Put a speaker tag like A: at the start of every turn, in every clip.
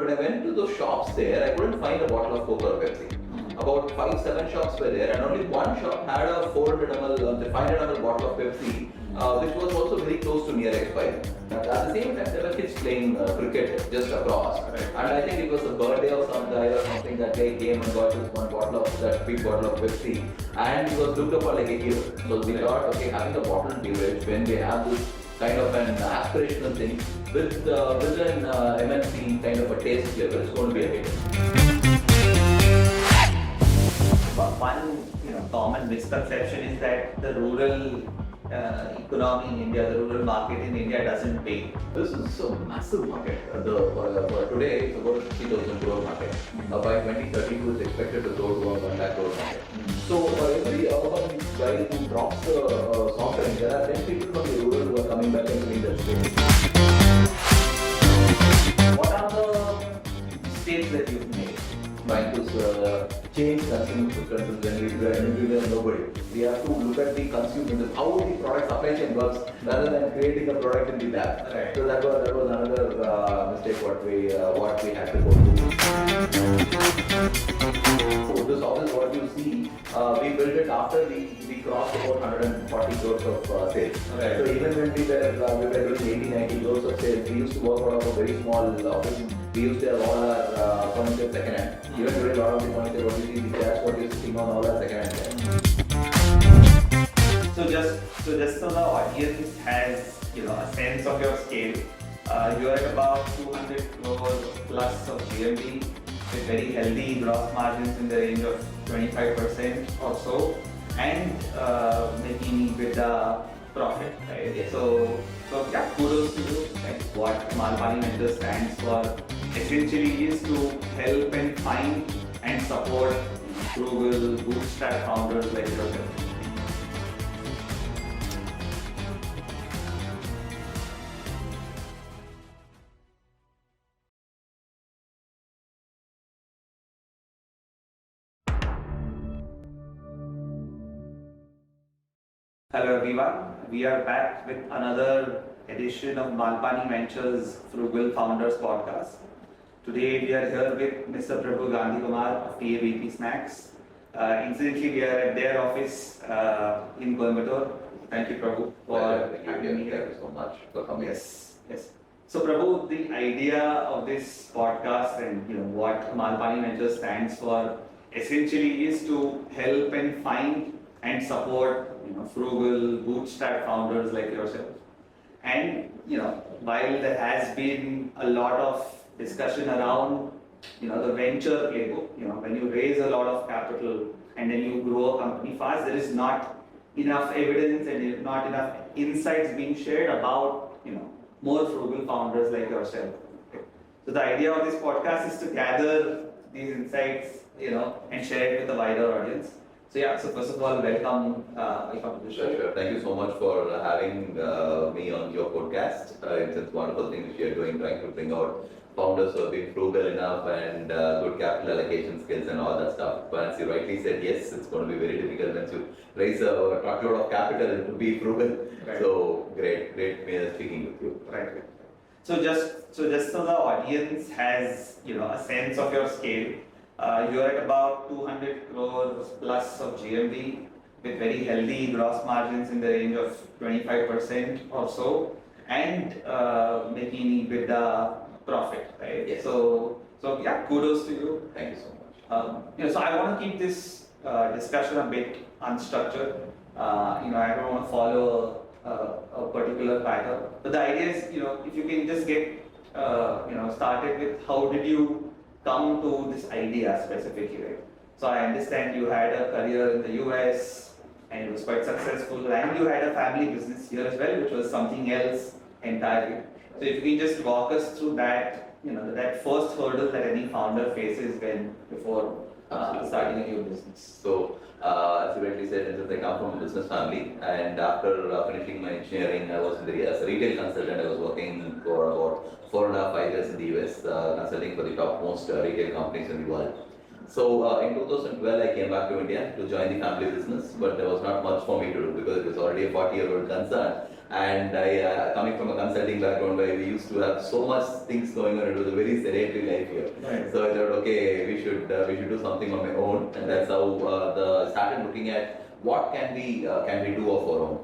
A: when I went to those shops there, I couldn't find a bottle of Coke or Pepsi. About 5-7 shops were there, and only one shop had a 400 ml, the 500 ml bottle of Pepsi, which was also very close to near expiry. At the same time, there were kids playing cricket just across, and I think it was the birthday of some guy or something that guy came and got this one bottle of that big bottle of Pepsi, and he was looked upon like a hero. So we thought, okay, having a bottled beverage when we have this kind of an aspirational thing with an MNC kind of a taste flavor, it's going to be a hit.
B: One common misconception is that the rural economy in India, the rural market in India doesn't pay.
A: This is a massive market. For today, it's about a 50,000 crore market. By 2032, it's expected to grow to a 1 lakh crore market. So for every urban guy who drops a soft drink, there are 10 people from the rural who are coming back into the industry.
B: What are the mistakes that you've made?
A: Trying to change consumer preferences when we are nobody. We have to look at the consumer, how the product supply chain works, rather than creating a product in the lab.
B: Right.
A: So that was another mistake what we had to go through. So this office, what you see, we built it after we crossed about 140 crores of sales.
B: Right.
A: So even when we were doing 80-90 crores of sales, we used to work out of a very small office. We used to have all our furniture second hand. Even today, a lot of the furniture, what you see, the chairs, what you sitting on, all are second hand.
B: So just so the audience has a sense of your scale, you are at about 200 crores plus of GMV with very healthy gross margins in the range of 25% or so, and making EBITDA profit, right?
A: Yes.
B: So yeah, kudos to you. Like what Malpani Ventures stands for essentially is to help and find and support frugal, bootstrap founders like yourself. Hello everyone, we are back with another edition of Malpani Ventures Frugal Founders Podcast. Today we are here with Mr. Prabhu Gandhikumar of TABP Snacks. Incidentally, we are at their office in Coimbatore. Thank you, Prabhu, for having me here.
A: Thank you so much for coming.
B: Yes. So Prabhu, the idea of this podcast and what Malpani Ventures stands for essentially is to help and find and support frugal, bootstrap founders like yourself. And while there has been a lot of discussion around the venture playbook, when you raise a lot of capital and then you grow a company fast, there is not enough evidence and not enough insights being shared about more frugal founders like yourself. Okay. So the idea of this podcast is to gather these insights and share it with a wider audience. So yeah, so first of all, welcome to the show.
A: Sure. Thank you so much for having me on your podcast. It's a wonderful thing which you are doing, trying to bring out founders who are being frugal enough and good capital allocation skills and all that stuff. But as you rightly said, yes, it's going to be very difficult once you raise a truckload of capital to be frugal. Right. So great speaking with you.
B: Right. So just so the audience has a sense of your scale. You are at about 200 crores plus of GMV with very healthy gross margins in the range of 25% or so, and making EBITDA profit, right?
A: Yes.
B: So yeah, kudos to you.
A: Thank you so
B: much. So I want to keep this discussion a bit unstructured. I don't want to follow a particular pattern. But the idea is, if you can just get started with how did you come to this idea specifically, right? So I understand you had a career in the US and it was quite successful, and you had a family business here as well, which was something else entirely. So if you can just walk us through that, that first hurdle that any founder faces before starting a new business.
A: So, as you rightly said, since I come from a business family, and after finishing my engineering, I was as a retail consultant. I was working for about 4.5 years in the US, consulting for the topmost retail companies in the world. So, in 2012, I came back to India to join the family business, but there was not much for me to do because it was already a 40-year-old concern. And I, coming from a consulting background where we used to have so much things going on, it was a very sedentary life here.
B: Right.
A: So I thought, okay, we should do something on my own, and that's how started looking at what can we do of our own.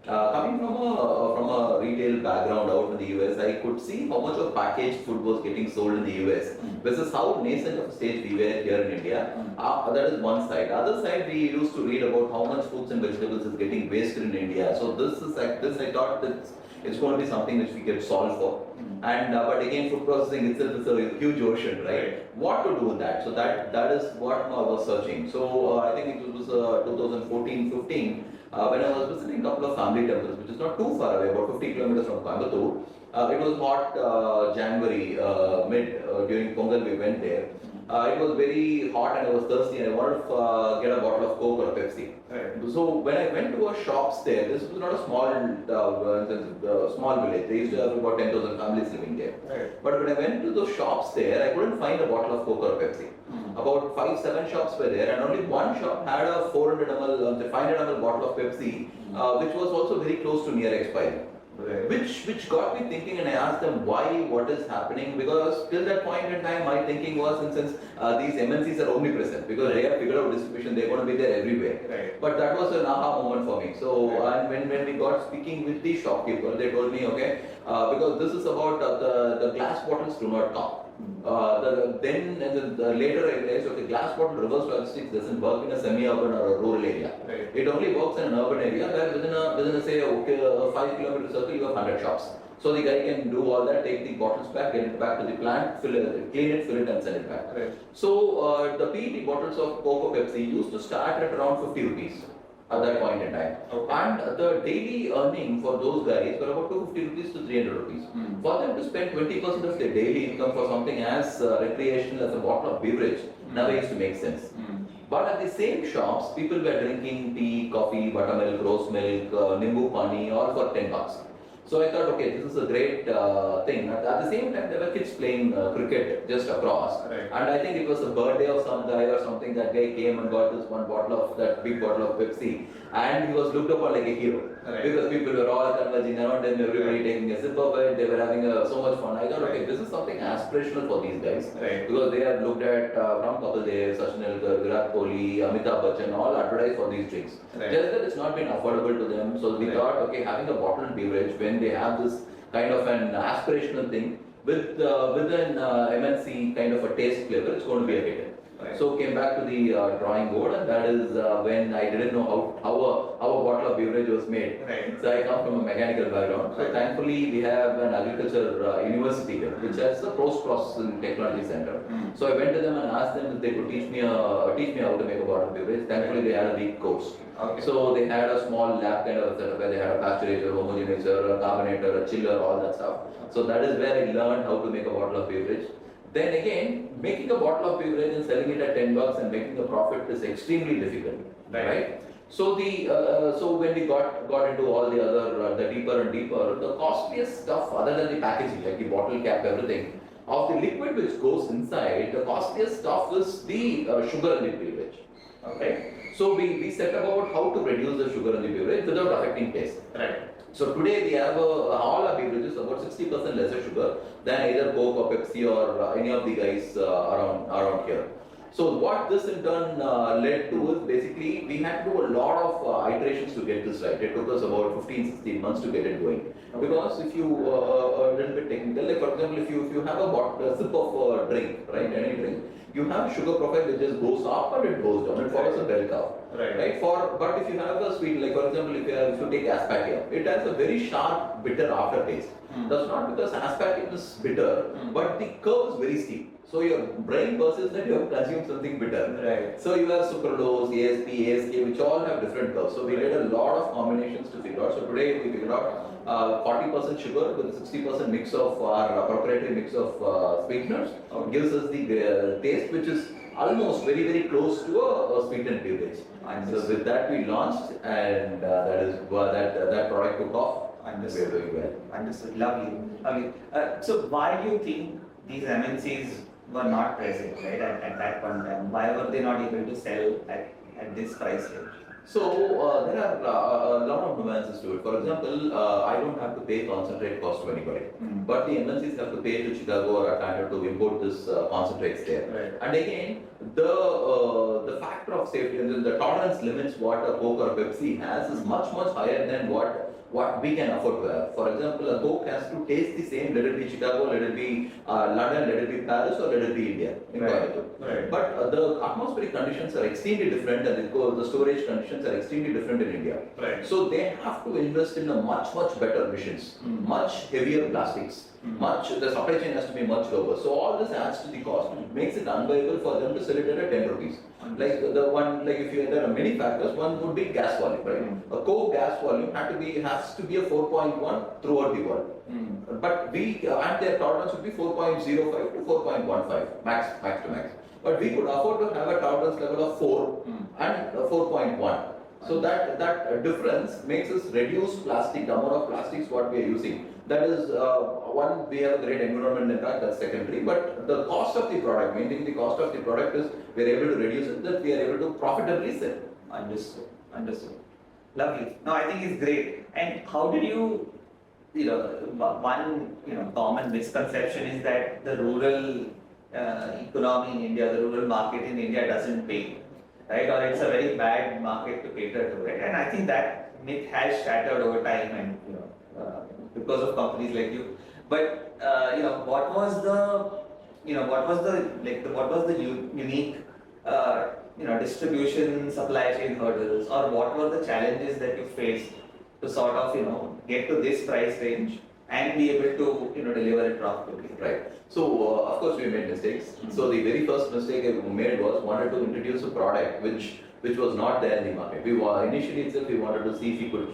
A: Coming from a retail background out in the US, I could see how much of packaged food was getting sold in the US versus how nascent of a stage we were here in India. That is one side. Other side, we used to read about how much fruits and vegetables is getting wasted in India. So this I thought that it's going to be something which we could solve for. And but again, food processing itself is a huge ocean, right? What to do with that? So that is what I was searching. So I think it was 2014-15 when I was visiting a couple of family temples, which is not too far away, about 50 kilometers from Coimbatore. It was hot January, mid during Pongal we went there. It was very hot and I was thirsty and I wanted to get a bottle of Coke or a Pepsi. Right. So when I went to a shops there, this was not a small village. They used to have about 10,000 families living there. Right. But when I went to those shops there, I couldn't find a bottle of Coke or Pepsi. About 5-7 shops were there, and only one shop had a 400 ml, 500 ml bottle of Pepsi, which was also very close to near expiry. Right. Which got me thinking, and I asked them why, what is happening, because till that point in time my thinking was, since these MNCs are omnipresent, because they have figured out distribution, they're going to be there everywhere. Right. But that was an aha moment for me. So and when we got speaking with the shopkeeper, they told me, okay, because this is about the glass bottles do not count. Later I realized, okay, glass bottle reverse logistics doesn't work in a semi-urban or a rural area. Right. It only works in an urban area where within a say a 5 kilometer circle you have 100 shops. So the guy can do all that, take the bottles back, get it back to the plant, clean it, fill it and send it back. Right. So the PET bottles of Coke or Pepsi used to start at around 50 rupees. At that point in time. Okay. And the daily earning for those guys were about 250 rupees to 300 rupees. For them to spend 20% of their daily income for something as recreational as a bottle of beverage never used to make sense. But at the same shops, people were drinking tea, coffee, buttermilk, rose milk, nimbu pani, all for 10 bucks. So I thought, okay, this is a great thing. At the same time, there were kids playing cricket just across. Right. And I think it was a birthday of some guy or something. That guy came and got this one bottle of that big bottle of Pepsi. And he was looked upon like a hero. Right. Because people were all converging around him, everybody taking a sip of it. They were having so much fun. I thought, okay, this is something aspirational for these guys. Right. Because they are looked at from Kapil Dev, Sachin Tendulkar, Virat Kohli, Amitabh Bachchan, all advertised for these drinks. Right. Just that it's not been affordable to them. So we thought, okay, having a bottled beverage when they have this kind of an aspirational thing with an MNC kind of a taste flavor, it's going to be a hit. Right. So came back to the drawing board, and that is when I didn't know how a bottle of beverage was made. Right. So I come from a mechanical background. So thankfully we have an agriculture university here, which has a post-processing technology center. So I went to them and asked them if they could teach me how to make a bottle of beverage. Thankfully they had a week course. Okay. So they had a small lab kind of a setup where they had a pasturator, homogenizer, a carbonator, a chiller, all that stuff. So that is where I learned how to make a bottle of beverage. Then again, making a bottle of beverage and selling it at 10 bucks and making a profit is extremely difficult, right? So so when we got into all the other the deeper and deeper, the costliest stuff other than the packaging, like the bottle cap, everything, of the liquid which goes inside, the costliest stuff is the sugar in the beverage. Okay. So we set about how to reduce the sugar in the beverage without affecting taste. Right. So today we have all our beverages about 60% lesser sugar than either Coke or Pepsi or any of the guys around here. So what this in turn led to is basically we had to do a lot of iterations to get this right. It took us about 15-16 months to get it going. Because if you a little bit technical, like for example, if you have a sip of a drink, right, any drink, you have sugar profile which just goes up and it goes down. It follows a bell curve. Right. But if you have a sweet, like for example, if you take aspartame, it has a very sharp, bitter aftertaste. That's not because aspartame is bitter, but the curve is very steep. So your brain perceives that you have consumed something bitter. Right. So you have sucralose, ASP, ASK, which all have different curves. So we did a lot of combinations to figure out. So today we figured out 40% sugar with 60% mix of our proprietary mix of sweeteners gives us the taste which is almost very close to a sweetened beverage. So with that we launched, and that product took off.
B: Understood.
A: We're doing well.
B: Understood. Lovely. So why do you think these MNCs were not present, right, at that point in time? Why were they not able to sell at this price range?
A: So there are a lot of nuances to it. For example, I don't have to pay concentrate cost to anybody, but the MNCs have to pay to Chicago or Atlanta to import this concentrates there.
B: Right.
A: And again, the factor of safety and the tolerance limits what a Coke or a Pepsi has is much higher than what we can afford to have. For example, a Coke has to taste the same, let it be Chicago, let it be London, let it be Paris, or let it be India in Coimbatore.
B: Right.
A: But the atmospheric conditions are extremely different, and the storage conditions are extremely different in India.
B: Right.
A: So they have to invest in a much better machines, much heavier plastics, the supply chain has to be much lower. So all this adds to the cost, which makes it unviable for them to sell it at 10 rupees. Like the one, like if you there are many factors, one would be gas volume, right? A Coke gas volume has to be a 4.1 throughout the world. But and their tolerance would be 4.05 to 4.15 max to max. But we could afford to have a tolerance level of 4 and 4.1. So that difference makes us reduce plastic, the amount of plastics what we are using. That is one, we have a great environment impact, that's secondary. But the cost of the product, maintaining the cost of the product is we are able to reduce it, that we are able to profitably sell.
B: Understood. Lovely. No, I think it's great. And how did you one common misconception is that the rural economy in India, the rural market in India doesn't pay, right? Or it's a very bad market to cater to, right? And I think that myth has shattered over time, and because of companies like you. But what was the unique distribution supply chain hurdles, or what were the challenges that you faced to sort of get to this price range and be able to deliver it profitably?
A: Right. So of course we made mistakes. So the very first mistake I made was wanted to introduce a product which was not there in the market. Initially itself we wanted to see if we could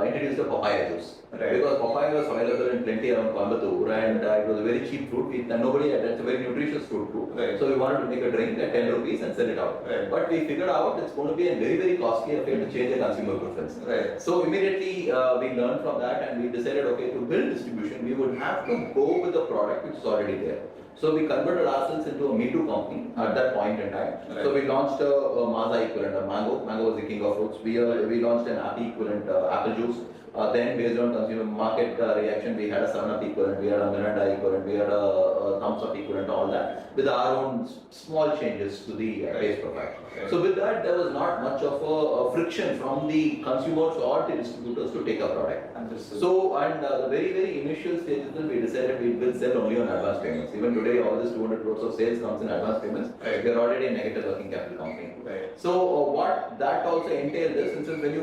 A: introduce the papaya juice.
B: Right.
A: Because papaya was available in plenty around Coimbatore, and it was a very cheap fruit. It's a very nutritious fruit too.
B: Right.
A: So we wanted to make a drink at 10 rupees and sell it out.
B: Right.
A: But we figured out it's going to be a very costly affair to change the consumer preference.
B: Right.
A: So immediately we learned from that, and we decided, okay, to build distribution, we would have to go with the product which is already there. So we converted ourselves into a Me Too company at that point in time.
B: Right.
A: So we launched a Maza equivalent, a mango. Mango was the king of fruits. We launched an apple equivalent, apple juice. Then based on consumer market reaction, we had a 7-Up equivalent, we had a Mirinda equivalent, we had a Thumbs Up equivalent, all that, with our own small changes to the taste profile.
B: Right.
A: So with that, there was not much of a friction from the consumers or the distributors to take a product.
B: Understood.
A: So, and the very initial stages, we decided we will sell only on advance payments. Even today, all this 200 crores of sales comes in advance payments.
B: Right.
A: We are already a negative working capital company.
B: Right.
A: So, what that also entails is, since when you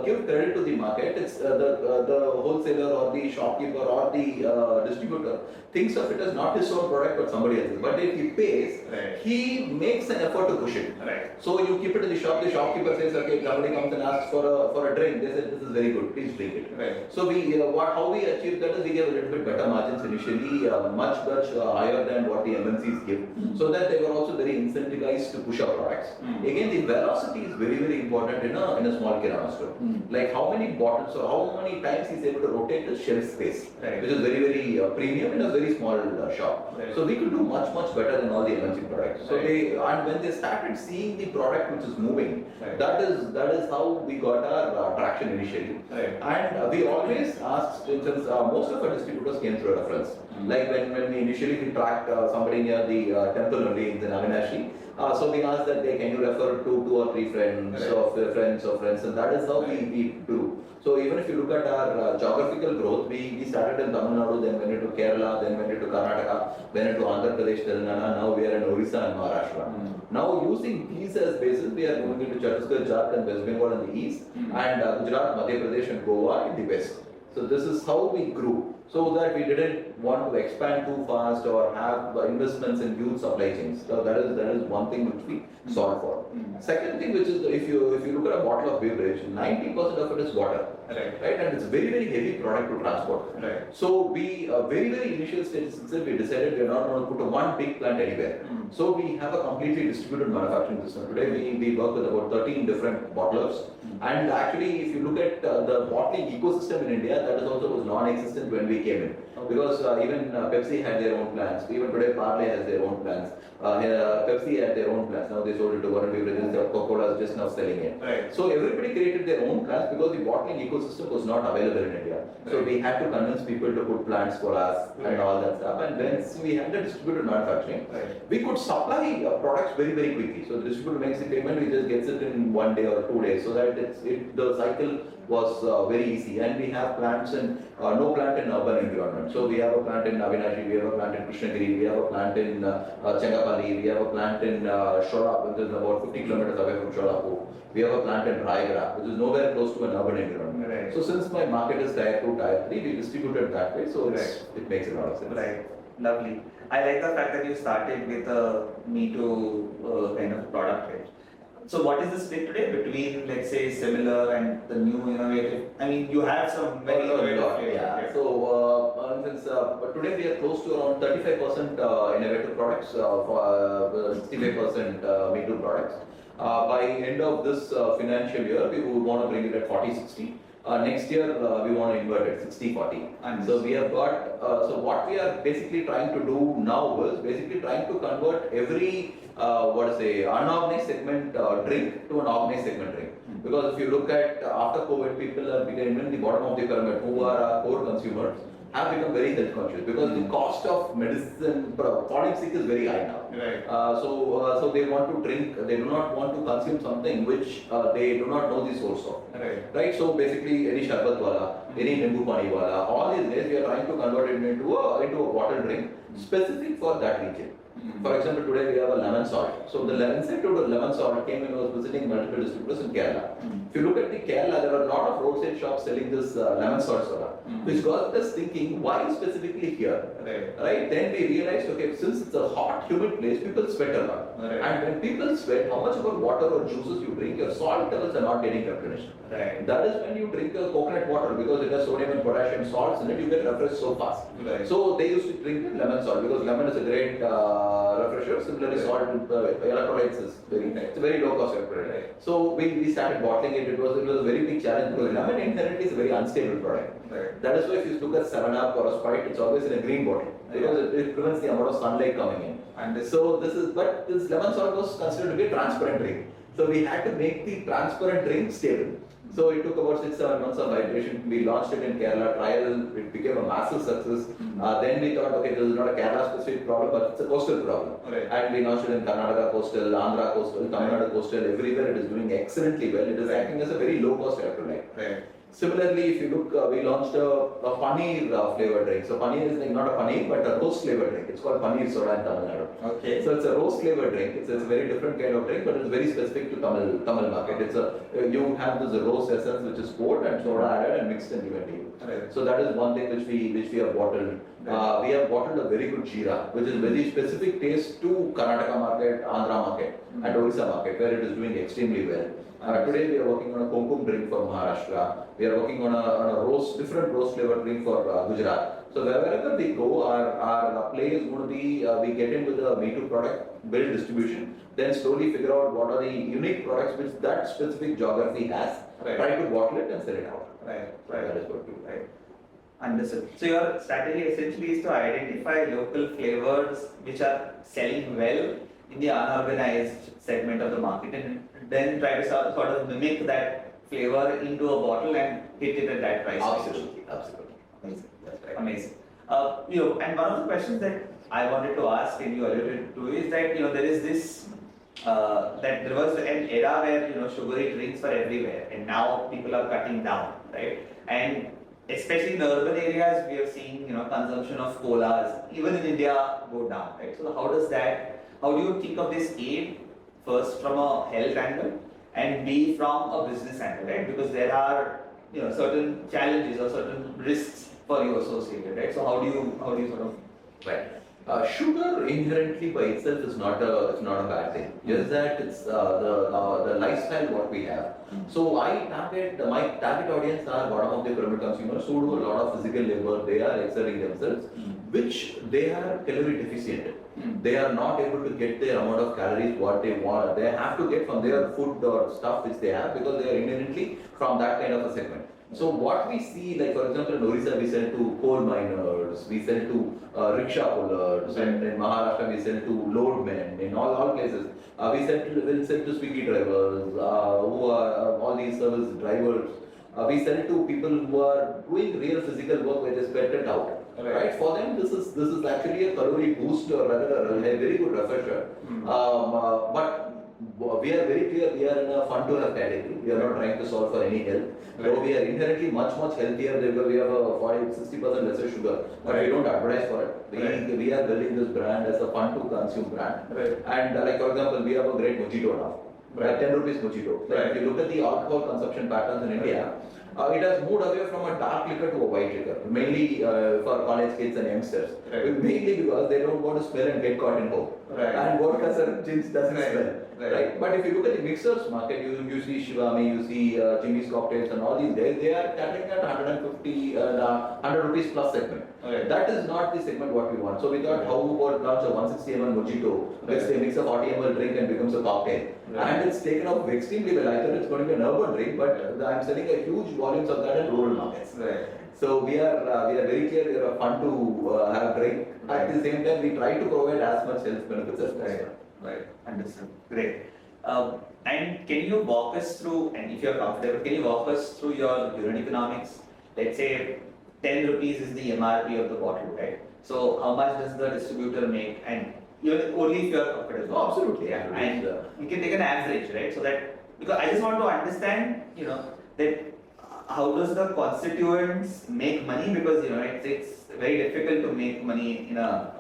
A: give credit to the market, it's the wholesaler or the shopkeeper or the distributor thinks of it as not his own product but somebody else's. But if he pays,
B: Right.
A: he makes an effort to push it.
B: Right.
A: So you keep it in the shop. The shopkeeper says, okay, somebody comes and asks for a drink. They say this is very good. Please drink it.
B: Right.
A: So how we achieved that is we gave a little bit better margins initially, much higher than what the MNCs give, so that they were also very incentivized to push our products. Again, the velocity is very important in a small kirana store. Like how many bottles or how many times he's able to rotate the shelf space,
B: Right.
A: which is very premium in a very small shop.
B: Right.
A: So we could do much better than all the MNC products. So
B: Right.
A: and when they started seeing the product which is moving,
B: Right.
A: that is how we got our traction initially.
B: Right.
A: And we always asked, since most of our distributors came through a reference. Like when we initially tracked somebody near the temple only in the Navinashi, so we asked that can you refer to 2 or 3 friends
B: Right.
A: of friends, and that is how we do. So even if you look at our geographical growth, we started in Tamil Nadu, then went into Kerala, then went into Karnataka, went into Andhra Pradesh, Telangana, now we are in Orissa and Maharashtra. Now using these as basis, we are moving into Chhattisgarh, Jharkhand, West Bengal in the east, and Gujarat, Madhya Pradesh and Goa in the west. So this is how we grew, so that we didn't want to expand too fast or have investments in huge supply chains. So that is one thing which we solved for. Second thing, which is if you look at a bottle of beverage, 90% of it is water, right? And it's very heavy product to transport.
B: Right.
A: So we very initial stages itself, we decided we are not going to put a one big plant anywhere. So we have a completely distributed manufacturing system. Today we work with about 13 different bottlers. And actually, if you look at the bottling ecosystem in India, that is also was non-existent when we came in. Because even Pepsi had their own plans. Even today, Parle has their own plans. Pepsi had their own plans. Now they sold it to Warren Beverages. Coca-Cola is just now selling it.
B: Right.
A: So everybody created their own plans because the bottling ecosystem was not available in India. So
B: Right.
A: we had to convince people to put plants for us
B: Right.
A: and all that stuff. And then we had the distributed manufacturing.
B: Right.
A: We could supply products very, very quickly. So the distributor makes the payment, we just gets it in 1 day or 2 days. So that the cycle was very easy. And we have plants in, no plant in urban environment. So we have a plant in Avinashi, we have a plant in Krishnagiri, we have a plant in Changapalli, we have a plant in Sholapur, which is about 50 kilometers away from Sholapur. We have a plant in Raigada, which is nowhere close to an urban environment.
B: Right.
A: So since my market is tier 2, tier 3, we distributed that way. So it makes a lot of sense.
B: Right. Lovely. I like the fact that you started with a Me Too kind of product range. So what is the split today between, let's say, similar and the new innovative? I mean, you have some very innovative flavors.
A: Yeah. So since today we are close to around 35% innovative products, for 65% Me Too products. By end of this financial year, we would want to bring it at 40-60. Next year, we want to invert it 60-40. So we have got, so what we are basically trying to do now is basically trying to convert every, unorganized segment drink to an organized segment drink. Because if you look at after COVID, people are becoming the bottom of the pyramid, who are our core consumers, have become very health conscious because the cost of medicine, falling sick is very high now.
B: Right.
A: So they want to drink, they do not want to consume something which they do not know the source of. Right. So basically any sharbat wala, any nimbu pani wala, all these days we are trying to convert it into a water drink specific for that region. For example, today we have a lemon salt. So the lemon salt came when I was visiting multiple distributors in Kerala. If you look at the Kerala, there are a lot of roadside shops selling this lemon salt soda, which got us thinking, why specifically here? Right? Then we realized, okay, since it's a hot, humid place, people sweat a lot. And when people sweat, how much of water or juices you drink, your salt levels are not getting replenished. That is when you drink a coconut water because it has sodium and potassium salts in it, you get refreshed so fast. So they used to drink lemon salt because lemon is a great refresher. Similarly, salt electrolytes is it's a very low cost electrolyte. So we started bottling it. It was a very big challenge because lemon inherently is a very unstable product. That is why if you look at 7-Up or a Sprite, it's always in a green bottle because it prevents the amount of sunlight coming in. And so but this lemon salt was considered to be a transparent drink. So we had to make the transparent drink stable. So it took about 6-7 months of iteration. We launched it in Kerala trial. It became a massive success. Then we thought, okay, this is not a Kerala specific problem, but it's a coastal problem. And we launched it in Karnataka coastal, Andhra coastal, Tamil Nadu coastal. Everywhere it is doing excellently well. It is acting as a very low cost electrolyte. Similarly, if you look, we launched a paneer flavored drink. So paneer is not a paneer, but a roast flavored drink. It's called paneer soda in Tamil Nadu. So it's a roast flavored drink. It's a very different kind of drink, but it's very specific to Tamil market. It's you have this roast essence which is poured and soda added and mixed and given to you. So that is one thing which we have bottled. We have bottled a very good jeera, which is very specific taste to Karnataka market, Andhra market, and Odisha market, where it is doing extremely well. Today we are working on a kumkum drink for Maharashtra. We are working on a different roast flavor drink for Gujarat. So wherever we go, our play is going to be we get into the Me Too product, build distribution, then slowly figure out what are the unique products which that specific geography has. Try to bottle it and sell it out. That is what we do.
B: Understood. So your strategy essentially is to identify local flavors which are selling well in the unorganized segment of the market and then try to sort of mimic that flavor into a bottle and hit it at that price.
A: Absolutely.
B: Amazing.
A: That's right.
B: Amazing. And one of the questions that I wanted to ask and you alluded to is that there is this that there was an era where sugary drinks were everywhere and now people are cutting down, right? And especially in the urban areas, we are seeing consumption of colas even in India go down, right? So how do you think of this aid first from a health angle and B from a business angle, right? Because there are certain challenges or certain risks for you associated, right? So how do you sort of
A: sugar inherently by itself is not a bad thing. Just that it's the lifestyle what we have. So my target audience are bottom of the pyramid consumers who do a lot of physical labor. They are exerting themselves, which they are calorie deficient. They are not able to get their amount of calories what they want. They have to get from their food or stuff which they have because they are inherently from that kind of a segment. So what we see, like for example in Orissa we sell to coal miners, we sell to rickshaw pullers, and in Maharashtra we sell to loadmen, in all places. We'll sell to Swiggy drivers, who are all these service drivers. We sell to people who are doing real physical work which is patented out. Right. For them, this is actually a calorie boost or rather a very good refresher. But we are very clear we are in a fun to have category. We are not trying to solve for any health. Though we are inherently much healthier. We have a 40-60% lesser sugar, but we don't advertise for it. We are building this brand as a fun to consume brand. And like for example, we have a great mojito now. Like 10 rupees mojito. Like if you look at the alcohol consumption patterns in India, it has moved away from a dark liquor to a white liquor, mainly for college kids and youngsters. Mainly because they don't want to smell and get caught in home. And vodka or gins doesn't smell. Right. But if you look at the mixers market, you see Shivami, you see Jimmy's cocktails and all these guys, they are catering at 150, 100 rupees plus segment. That is not the segment what we want. So we thought, how about launch a 160 ml mojito, which they mix a 40 ml drink and becomes a cocktail. And it's taken off extremely well. I thought it's going to be an urban drink, but I'm selling a huge volumes of that in rural markets. So we are very clear we are fun to have drink. At the same time, we try to provide as much health benefits as possible.
B: Right, understood. Great. And can you walk us through, and if you're comfortable, can you walk us through your unit economics? Let's say 10 rupees is the MRP of the bottle, right? So how much does the distributor make? And only if you're comfortable.
A: Oh, absolutely.
B: Yeah. And you can take an average, right? So that, because I just want to understand, that how does the constituents make money? Because it's very difficult to make money in a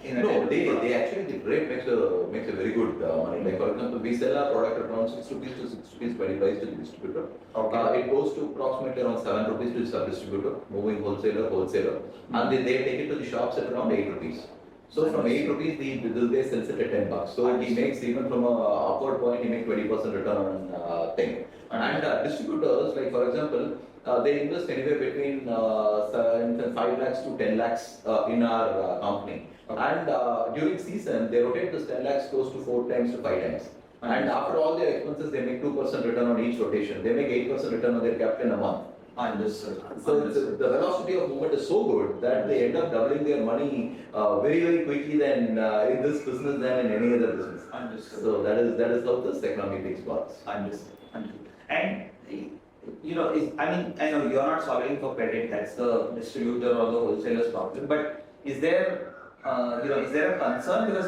A: no, they actually the rate makes a very good money. Like for example, we sell our product at around 6 rupees to 6 rupees 20 price to the distributor. It goes to approximately around 7 rupees to the sub distributor, moving wholesaler, and they take it to the shops at around 8 rupees. So from 8 rupees, the guy sells it at 10 bucks. So he makes even from a upward point, he makes 20% return on thing. And distributors, like for example, they invest anywhere between 5 lakhs to 10 lakhs in our company. And during season, they rotate this 10 lakhs close to 4 times to 5 times. And after all their expenses, they make 2% return on each rotation. They make 8% return on their capital in a month.
B: Understood.
A: So the velocity of movement is so good that they end up doubling their money very quickly than in this business than in any other business.
B: Understood.
A: So that is how this economy takes works.
B: Understood. And I know you're not solving for credit. That's the distributor or the wholesaler's problem. But is there a concern because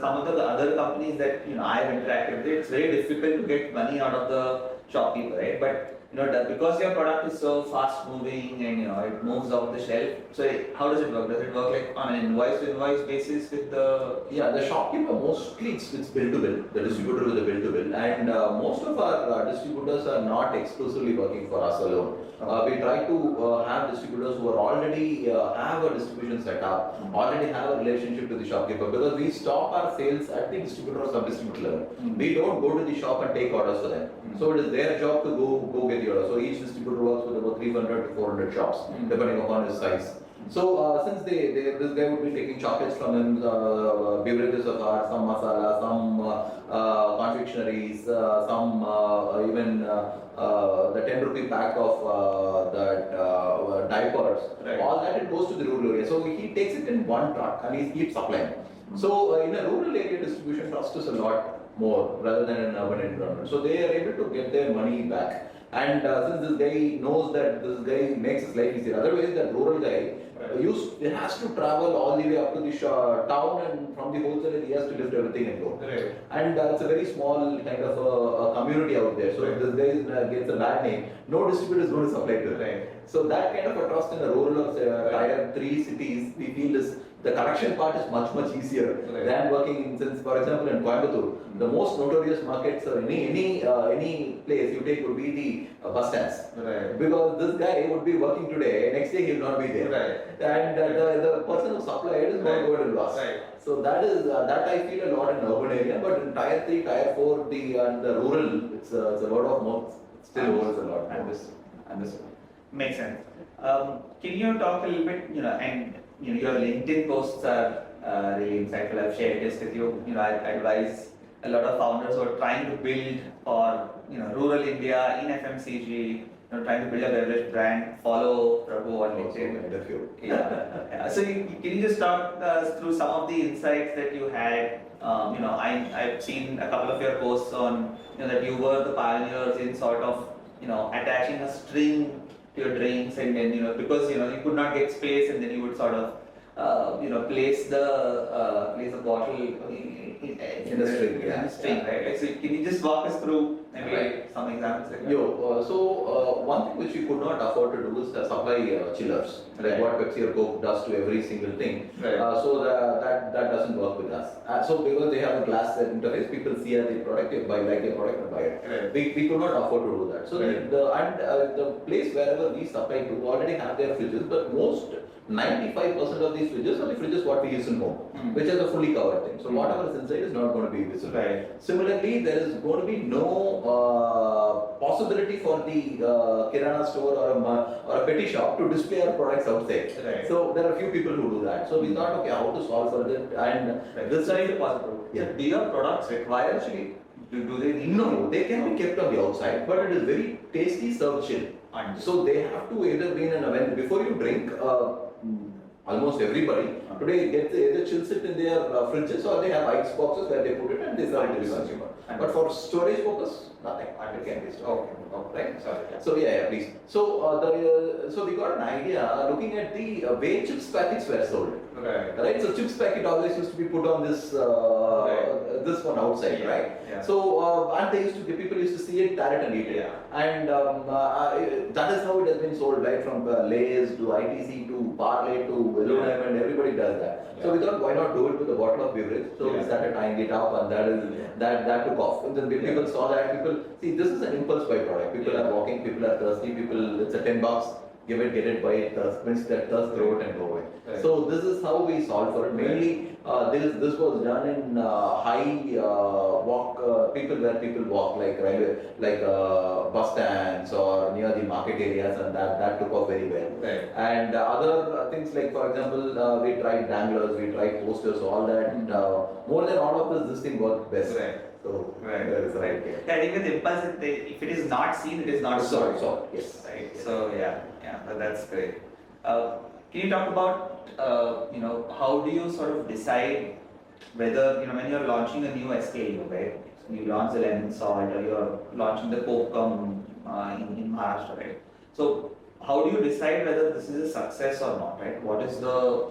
B: some of the other companies that I've interacted with, it's very difficult to get money out of the shopkeeper, right? But because your product is so fast moving and it moves off the shelf. So how does it work? Does it work like on an invoice to invoice basis with the?
A: Yeah, the shopkeeper mostly it's bill to bill. The distributor with the bill to bill, and most of our distributors are not exclusively working for us alone. We try to have distributors who are already have a distribution setup, already have a relationship with the shopkeeper, because we stop our sales at the distributor or sub-distributor level. We don't go to the shop and take orders for them. So it is their job to go get the order. So each distributor works with about 300 to 400 shops, depending upon his size. So since this guy would be taking chocolates from him, beverages of ours, some masala, some confectionaries, some even the 10 rupee pack of that diapers, all that it goes to the rural area. So he takes it in one truck and he keeps supplying. So in a rural area, distribution costs us a lot more rather than an urban environment. So they are able to get their money back. And since this guy knows that this guy makes his life easier, otherwise that rural guy has to travel all the way up to the town, and from the wholesaler he has to lift everything and go. And it's a very small kind of a community out there. So if this guy gets a bad name, no distributor is going to supply to him. So that kind of a trust in a rural or tier 3 cities, we feel is the collection part is much easier than working in, since for example in Coimbatore, the most notorious markets or any place you take would be the bus stands. Because this guy would be working today, next day he will not be there. And the person who supplied is going to go to loss. So that I feel a lot in urban area, but in tier 3, tier 4, the rural, it's a word of mouth, still holds a lot.
B: Understood. Makes sense. Can you talk a little bit, and your LinkedIn posts are really insightful. I've shared this with you. I advise a lot of founders who are trying to build for rural India in FMCG, trying to build a beverage brand, follow Prabhu on LinkedIn.
A: Quite a few.
B: Yeah. So can you just talk us through some of the insights that you had? I've seen a couple of your posts on that you were the pioneers in sort of attaching a string to your drinks, and then because you could not get space, and then you would sort of place the bottle in
A: the string, yeah.
B: right? Like, so can you just walk us through maybe some examples like that?
A: One thing which we could not afford to do is to supply chillers, like what Pepsi or Coke does to every single thing.
B: Right.
A: That doesn't work with us. So because they have a glass interface, people see the product, you buy like a product and buy it.
B: Right.
A: We could not afford to do that. So
B: Right.
A: the place wherever we supply to already have their fridges, but most 95% of these fridges are the fridges what we use in home, which is a fully covered thing. So whatever is inside is not going to be visible.
B: Right.
A: Similarly, there is going to be no possibility for the kirana store or a petty shop to display our products outside.
B: Right.
A: So there are a few people who do that. So we thought, okay, how to solve for that? And
B: This is possible.
A: Yeah.
B: So do your products require actually? Do they need?
A: No, they can be kept on the outside, but it is very tasty served chill. So they have to either be in an oven before you drink. Almost everybody today gets either chills it in their fridges, or they have ice boxes where they put it and they serve it to the consumer. But for storage purpose, nothing. It can be stored.
B: Okay.
A: Right?
B: Sorry.
A: So yeah, please. So so we got an idea looking at the way chips packets were sold.
B: Right.
A: Right. So chips packet always used to be put on this this one outside,
B: Yeah.
A: right?
B: Yeah.
A: So and they used to people used to see it, tear it, and eat it.
B: Yeah.
A: And that is how it has been sold, right? From Lay's to ITC to Parley to Blue Diamond, everybody does that. So we thought, why not do it with a bottle of beverage? So we started tying it up, and that took off. And then people saw that. People see this is an impulse buy product. People are walking, people are thirsty. People, it's a $10. Give it, get it, buy it, quench that thirst, throw it, and go away.
B: Right.
A: So this is how we solve for it. Mainly, this was done in high walk people where people walk, like railway, like bus stands or near the market areas, and that took off very well.
B: Right.
A: And other things like, for example, we tried danglers, we tried posters, all that. More than all of this thing worked best.
B: Right.
A: So
B: Right.
A: that is right.
B: Yeah, I think with impulse, if it is not seen, it is not sold.
A: So yes.
B: Right. So that's great. Can you talk about how do you sort of decide whether when you're launching a new SKU, right? So you launch the lemon salt, or you're launching the Kokum in Maharashtra, right? So how do you decide whether this is a success or not, right?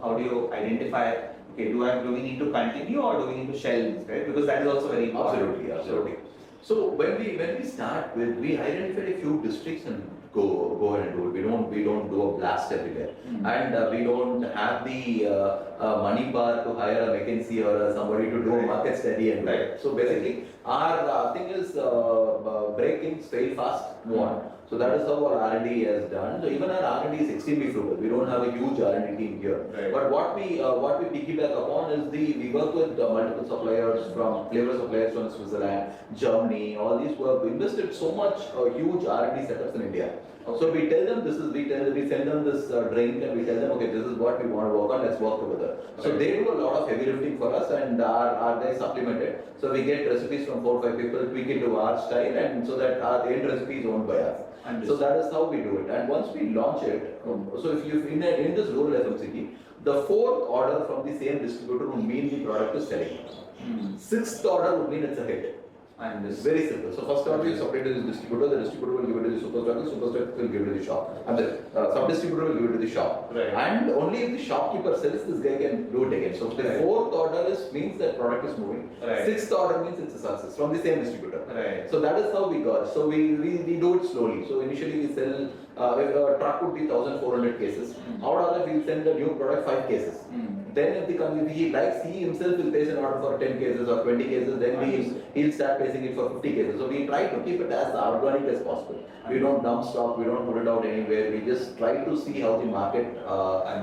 B: How do you identify? Okay, do we need to continue, or do we need to shelve, right? Because that is also very important.
A: Absolutely. So when we start with, we identified a few districts and go ahead and do it. We don't do a blast everywhere, and we don't have the money power to hire a McKinsey or somebody to do a market study and do it. So basically, our thing is break things, fail fast, move on. So that is how our R&D has done. So even our R&D is extremely frugal. We don't have a huge R&D team here.
B: Right.
A: But what we piggyback upon is we work with multiple suppliers, from flavor suppliers from Switzerland, Germany, all these who have invested so much huge R&D setups in India.
B: Okay.
A: So we tell them we send them this drink, and we tell them, okay, this is what we want to work on, let's work together. So they do a lot of heavy lifting for us, and our guys supplement it. So we get recipes from 4 or 5 people, tweak it to our style, and so that the end recipe is owned by us. So that is how we do it. And once we launch it, so if you in this rural FMCG, the 4th order from the same distributor would mean the product is selling. 6th order would mean it's a hit.
B: And
A: It's very simple. So first order you supply to the distributor will give it to the superstockist will give it to the shop, and the sub-distributor will give it to the shop.
B: Right.
A: And only if the shopkeeper sells, this guy can do it again. So the 4th order means that product is moving.
B: Right.
A: 6th order means it's a success from the same distributor.
B: Right.
A: So that is how we got. So we do it slowly. So initially we sell, if a truck would be 1,400 cases, out of that we'll send the new product 5 cases. Then if he himself will place an order for 10 cases or 20 cases, then he'll start placing it for 50 cases. So we try to keep it as organic as possible. We don't dump stock, we don't put it out anywhere. We just try to see how the market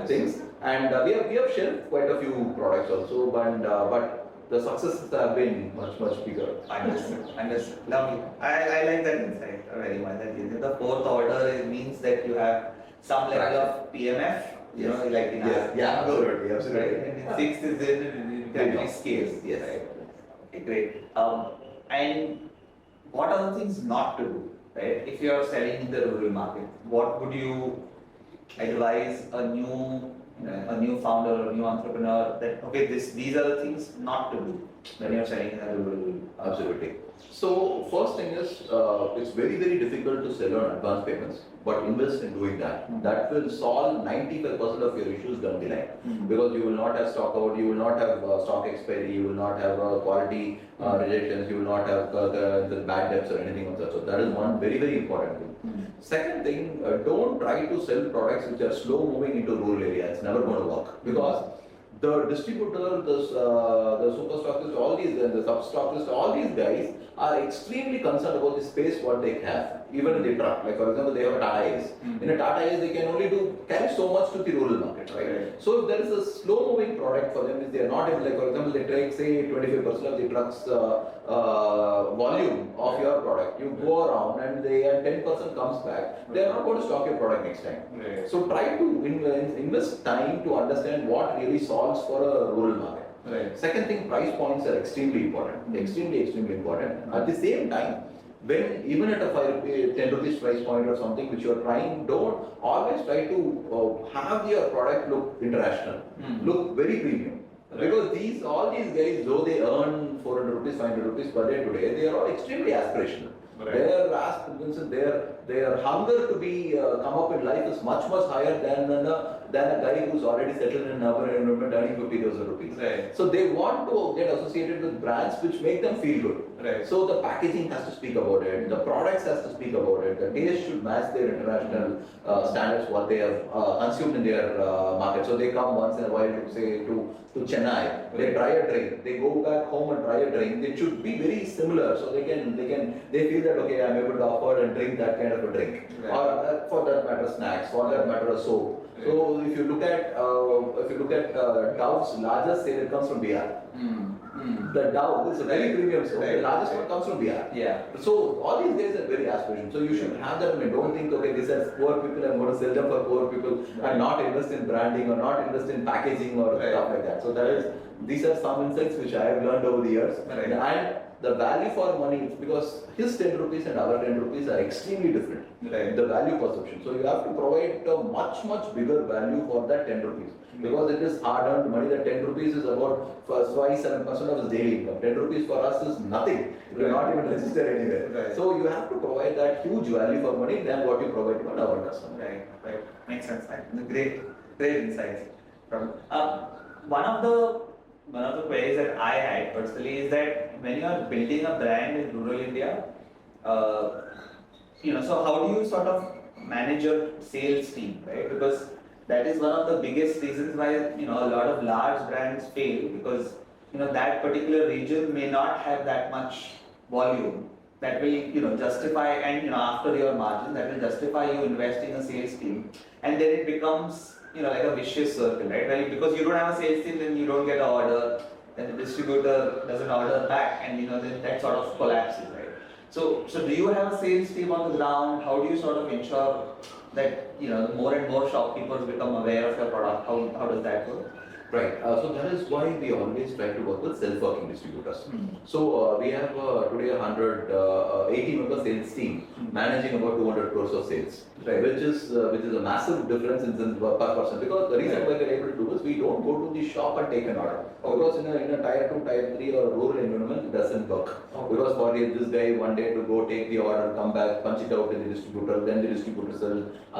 A: thinks. And we have shelved quite a few products also, but the successes have been much bigger.
B: Understood. Lovely. I like that insight very much. That the 4th order means that you have some level of PMF. Like in
A: absolutely.
B: Right. And 6th is then you can actually scale.
A: Yes.
B: Right. Okay, great. And what are the things not to do? right? If you are selling in the rural market, what would you advise a new founder or a new entrepreneur that okay, these are the things not to do when you're selling in a rural?
A: Absolutely. So first thing is, it's very very difficult to sell on advance payments, but invest in doing that. That will solve 95% of your issues down the line, because you will not have stock out, you will not have stock expiry, you will not have quality rejections, you will not have the bad debts or anything of that. So that is one very very important thing. Second thing, don't try to sell products which are slow moving into rural areas. It's never going to work, because the distributor, the super stockist, all these, the sub stockist, all these guys are extremely concerned about the space what they have, even in the truck. Like for example, they have a Tata Ace. In a Tata Ace, they can only carry so much to the rural market, right? So if there is a slow moving product for them, if they are not in, like for example, they take say 25% of the truck's volume of your product, you go around and 10% comes back, they are not going to stock your product next time. So try to invest time to understand what really solves for a rural market. Second thing, price points are extremely important. Extremely important. At the same time, when even at a 10 rupees price point or something which you are trying, don't always try to have your product look international, look very premium. Because all these guys, though they earn 400 rupees, 500 rupees per day today, they are all extremely aspirational. Their aspirations, their hunger to be come up in life is much higher than a guy who's already settled in our environment earning 50,000 rupees. So they want to get associated with brands which make them feel good. So the packaging has to speak about it, the products has to speak about it, the taste should match their international standards what they have consumed in their market. So they come once in a while to say to Chennai, they try a drink, they go back home and try a drink. It should be very similar, so they feel that okay, I'm able to afford and drink that kind of a drink, or for that matter snacks, for that matter a soap. So if you look at Dove's largest sale, it comes from Bihar. The Dove is a very premium soap. The largest one comes from Bihar. So all these guys are very aspirational. So you should have that. I mean, don't think okay, these are poor people. I'm going to sell them for poor people and not invest in branding or not invest in packaging or stuff like that. So these are some insights which I have learned over the years. And the value for money, because his 10 rupees and our 10 rupees are extremely different. The value perception. So you have to provide a much bigger value for that 10 rupees. Because it is hard earned money. That 10 rupees is about 5-7% of his daily income. 10 rupees for us is nothing. It will not even register anywhere. So you have to provide that huge value for money than what you provide to our customer.
B: Right. Makes sense. Great insights. One of the queries that I had personally is that when you are building a brand in rural India, so how do you sort of manage your sales team, right? Because that is one of the biggest reasons why a lot of large brands fail, because that particular region may not have that much volume that will justify, and after your margin that will justify you investing in a sales team, and then it becomes like a vicious circle, right? Well, because you don't have a sales team, then you don't get an order, then the distributor doesn't order back, and then that sort of collapses, right? So do you have a sales team on the ground? How do you sort of ensure that more and more shopkeepers become aware of your product? How does that work?
A: Right. So that is why we always try to work with self-working distributors. So we have today 180 member sales team managing about 200 crores of sales, which is a massive difference in per person. Because the reason why we are able to do is we don't go to the shop and take an order. Because in a tier 2, tier 3 or rural environment, it doesn't work. Because for this guy one day to go take the order, come back, punch it out in the distributor, then the distributor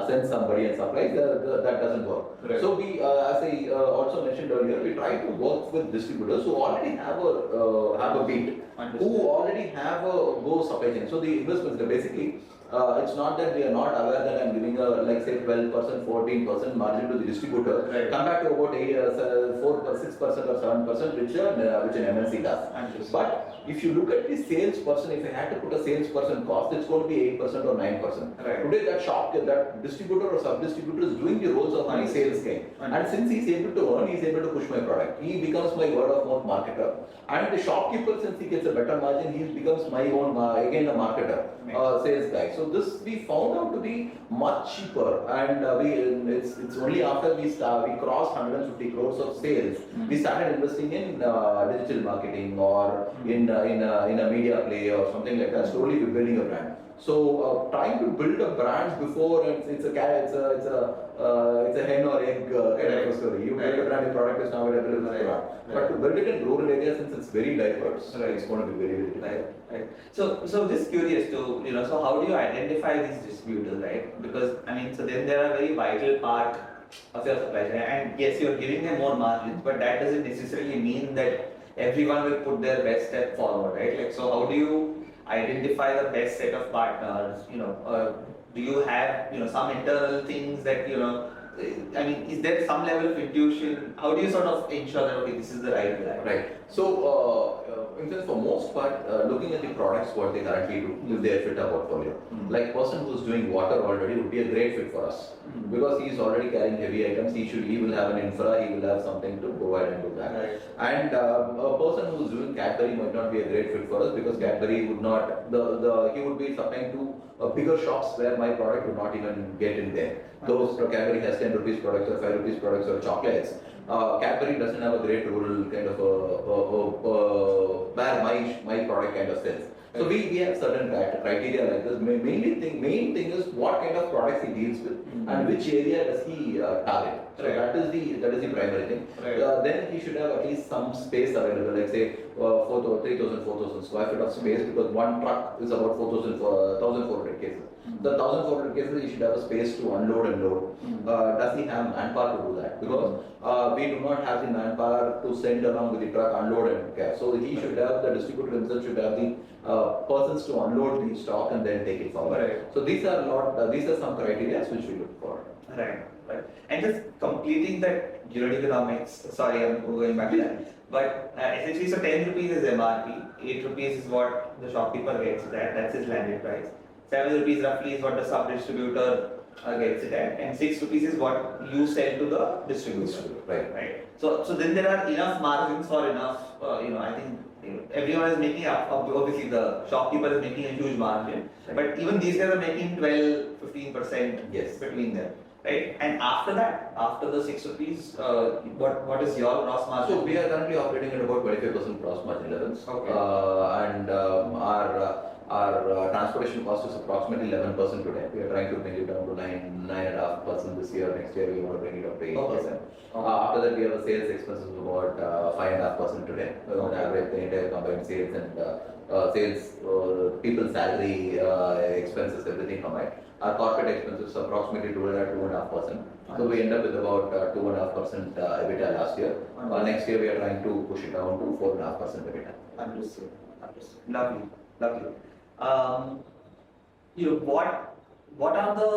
A: send somebody and supply. That doesn't work. So we, as I also mentioned earlier, we try to work with distributors who already have a beat, who already have a go supply chain. So the investments are basically, it's not that we are not aware that I'm giving like say 12%, 14% margin to the distributor, come back to about 4%, 6% or 7%, which an MNC does. But if you look at the salesperson, if I had to put a salesperson cost, it's going to be 8% or 9%. Today that distributor or sub-distributor is doing the roles of my sales guy. And since he's able to earn, he's able to push my product. He becomes my word of mouth marketer. And the shopkeeper, since he gets a better margin, he becomes my own, again a marketer, sales guy. So this we found out to be much cheaper, and it's only after we crossed 150 crores of sales, we started investing in digital marketing or in a media play or something like that. Slowly we're building a brand. So trying to build a brand before it's a cat, it's a hen or egg kind of a story. You build a brand, the product is now available in the brand. But to build it in rural areas, since it's very diverse, it's going to be very difficult.
B: Right. So just curious to, so how do you identify these distributors, right? Because I mean, so then they are a very vital part of your supply chain, and yes, you're giving them more margins, but that doesn't necessarily mean that everyone will put their best step forward, right? Like, so how do you identify the best set of partners? Do you have, some internal things that, I mean, is there some level of intuition? How do you sort of ensure that, okay, this is the right guy?
A: Right. So, in sense, for most part, looking at the products what they currently do, if they fit our portfolio. Like person who's doing water already would be a great fit for us because he's already carrying heavy items. He will have an infra. He will have something to provide and do that.
B: Right.
A: And a person who's doing Cadbury might not be a great fit for us because Cadbury would not he would be supplying to bigger shops where my product would not even get in there. Those Cadbury has 10 rupees products or 5 rupees products or chocolates. Cadbury doesn't have a great rural kind of where my product kind of sells. So we have certain criteria like this. Main thing is what kind of products he deals with and which area does he target. So that is the primary thing. Then he should have at least some space available, like say 4,000 square feet of space because one truck is about 1,400 cases. The 1,400 cases he should have a space to unload and load. Does he have manpower to do that? Because we do not have the manpower to send along with the truck, unload and care. So he should have, the distributor himself should have the persons to unload the stock and then take it forward.
B: Right.
A: So these are some criteria which we look for.
B: Right. And just completing that unit economics, sorry, I'm going back to that. But essentially, so 10 rupees is MRP, 8 rupees is what the shopkeeper gets that's his landed price. 7 rupees roughly is what the sub-distributor gets it at, and 6 rupees is what you sell to the distributor. Right. So then there are enough margins for enough, I think everyone is making up, obviously the shopkeeper is making a huge margin, but even these guys are making 12-15% between them. Right, and after that, after the 6 rupees, what is your gross margin?
A: So we are currently operating at about 25% gross margin levels, and our transportation cost is approximately 11% today. We are trying to bring it down to 9.5% this year. Next year we want to bring it up to 8%. After that, we have a sales expenses of about 5.5% today. On average, the entire combined sales and people's salary expenses, everything combined. Our corporate expenses are approximately 2.5%. So we end up with about 2.5% EBITDA last year. Next year we are trying to push it down to 4.5% EBITDA.
B: Understood. Lovely. What are the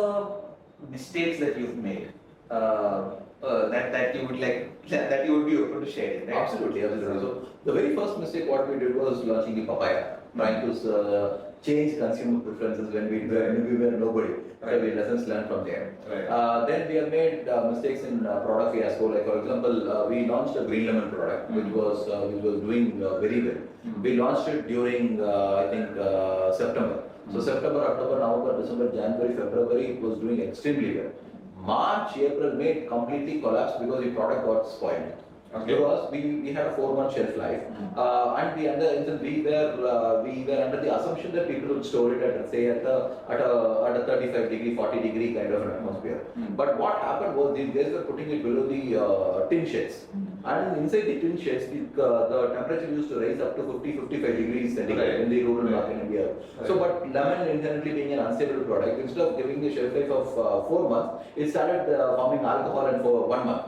B: mistakes that you've made that you would be open to share? Right?
A: Absolutely. So the very first mistake what we did was launching the papaya, trying to change consumer preferences when we were nobody. So we lessons learned from there. Then we have made mistakes in product fiasco. Like for example, we launched a green lemon product which was doing very well. We launched it during I think September. So September, October, November, December, January, February it was doing extremely well. March, April, May completely collapsed because the product got spoiled. Because we had a 4-month shelf life, and we were under the assumption that people would store it at say at a 35 degree, 40 degree kind of an atmosphere. But what happened was these guys were putting it below the tin sheds, and inside the tin sheds the temperature used to rise up to 50-55 degrees centigrade in the rural market in India. So, but lemon inherently being an unstable product, instead of giving the shelf life of 4 months, it started forming alcohol in for 1 month.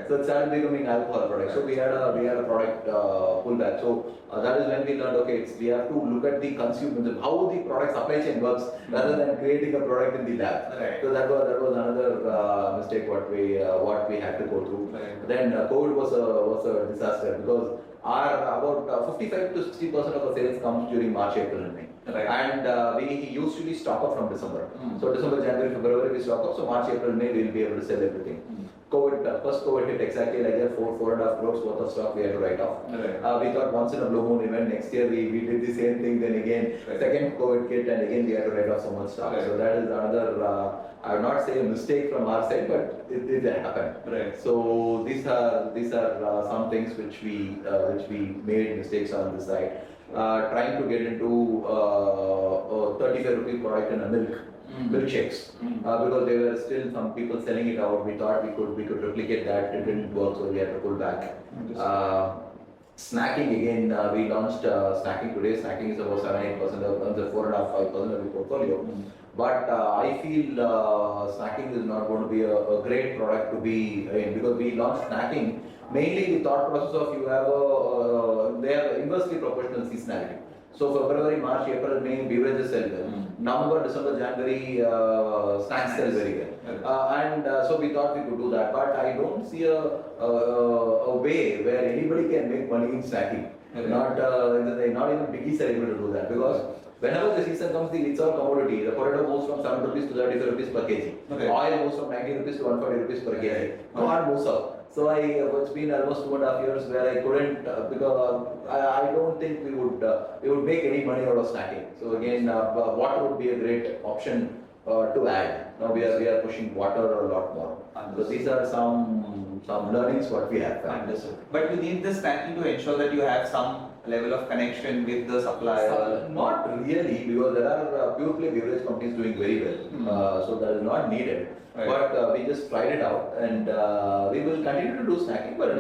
A: So it started becoming alcohol product. So we had a product pullback. So that is when we learned, okay, we have to look at the consumer, how the product supply chain works rather than creating a product in the lab. So that was another mistake what we had to go through. Then COVID was a disaster because about 55 to 60% of our sales comes during March, April and May. And we usually stock up from December. So December, January, February we stock up. So March, April, May we will be able to sell everything. COVID first COVID hit exactly like that, 4.5 crores worth of stock we had to write off. We thought once in a blue moon event, next year we did the same thing, then again, second COVID hit and again we had to write off so much stock. So that is another, I would not say a mistake from our side, but it happened. So these are some things which we made mistakes on this side. Trying to get into 35 rupee product in a milkshakes, because there were still some people selling it out. We thought we could replicate that. It didn't work, so we had to pull back. Snacking again, we launched snacking today. Snacking is about 7-8% of the 4.5-5% of the portfolio. But I feel snacking is not going to be a great product to be in, because we launched snacking mainly the thought process of you have they have inversely proportional seasonality. So February, March, April, May, beverages sell well. November, December, January, snacks sell very well. And so we thought we could do that. But I don't see a way where anybody can make money in snacking. Not even biggies are able to do that, because whenever the season comes, it's all commodity. The potato moves from 7 rupees to 35 rupees per kg. Oil moves from 90 rupees to 140 rupees per kg. Corn moves up. So it's been almost 2.5 years where I couldn't, because I don't think we would make any money out of snacking. So again, water would be a great option to add. Now we are pushing water a lot more. So these are some learnings what we have.
B: Understood. But you need the snacking to ensure that you have some level of connection with the supplier.
A: Not really, because there are pure play beverage companies doing very well. So that is not needed. But we just tried it out, and we will continue to do snacking, but